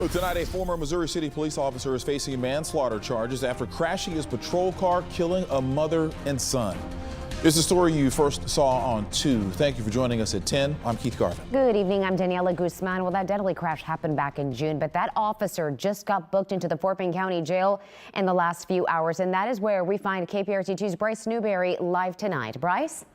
Tonight, a former Missouri City police officer is facing manslaughter charges after crashing his patrol car, killing a mother and son. This is a story you first saw on 2. Thank you for joining us at 10. I'm Keith Garvin. Good evening. I'm Daniela Guzman. Well, that deadly crash happened back in June, but that officer just got booked into the Fort Bend County Jail in the last few hours, and that is where we find KPRC2's Bryce Newberry live tonight. Bryce?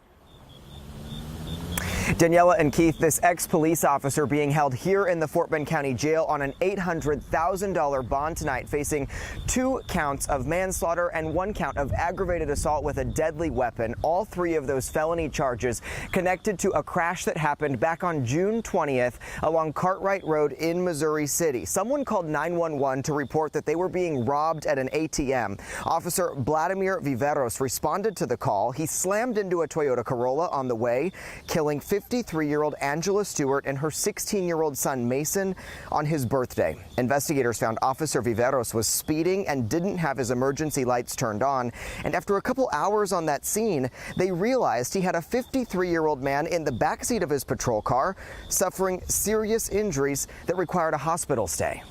Daniela and Keith, this ex-police officer being held here in the Fort Bend County Jail on an $800,000 bond tonight, facing 2 counts of manslaughter and 1 count of aggravated assault with a deadly weapon. All 3 of those felony charges connected to a crash that happened back on June 20th along Cartwright Road in Missouri City. Someone called 911 to report that they were being robbed at an ATM. Officer Blademir Viveros responded to the call. He slammed into a Toyota Corolla on the way, killing 53-year-old Angela Stewart and her 16-year-old son Mason on his birthday. Investigators found Officer Viveros was speeding and didn't have his emergency lights turned on. And after a couple hours on that scene, they realized he had a 53-year-old man in the backseat of his patrol car suffering serious injuries that required a hospital stay.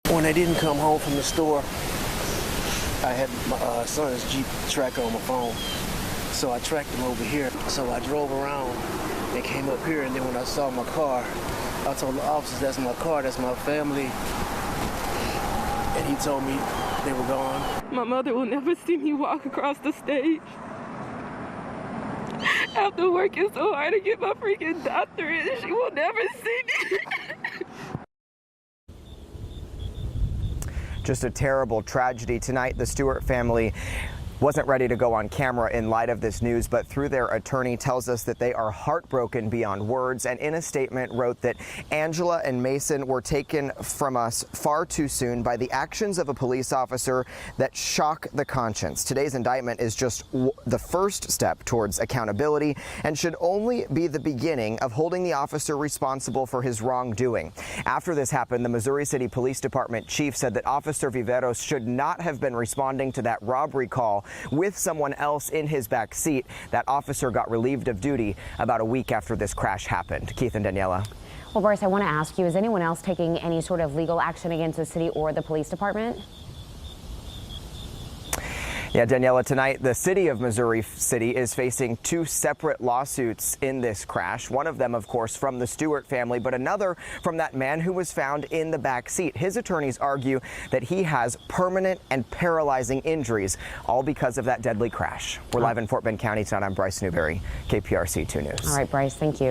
When I didn't come home from the store, I had my son's Jeep tracker on my phone. So I tracked him over here. So I drove around and came up here, and then when I saw my car, I told the officers, that's my car, that's my family. And he told me they were gone. My mother will never see me walk across the stage. After working so hard to get my freaking doctorate, she will never see me. Just a terrible tragedy tonight. The Stewart family wasn't ready to go on camera in light of this news, but through their attorney tells us that they are heartbroken beyond words, and in a statement wrote that Angela and Mason were taken from us far too soon by the actions of a police officer that shock the conscience. Today's indictment is just the first step towards accountability and should only be the beginning of holding the officer responsible for his wrongdoing. After this happened, the Missouri City Police Department chief said that Officer Viveros should not have been responding to that robbery call with someone else in his back seat. That officer got relieved of duty about a week after this crash happened. Keith and Daniela. Well, Bryce, I want to ask you, is anyone else taking any sort of legal action against the city or the police department? Yeah, Daniela, tonight the city of Missouri City is facing 2 separate lawsuits in this crash. One of them, of course, from the Stewart family, but another from that man who was found in the back seat. His attorneys argue that he has permanent and paralyzing injuries, all because of that deadly crash. We're live in Fort Bend County tonight. I'm Bryce Newberry, KPRC 2 News. All right, Bryce, thank you.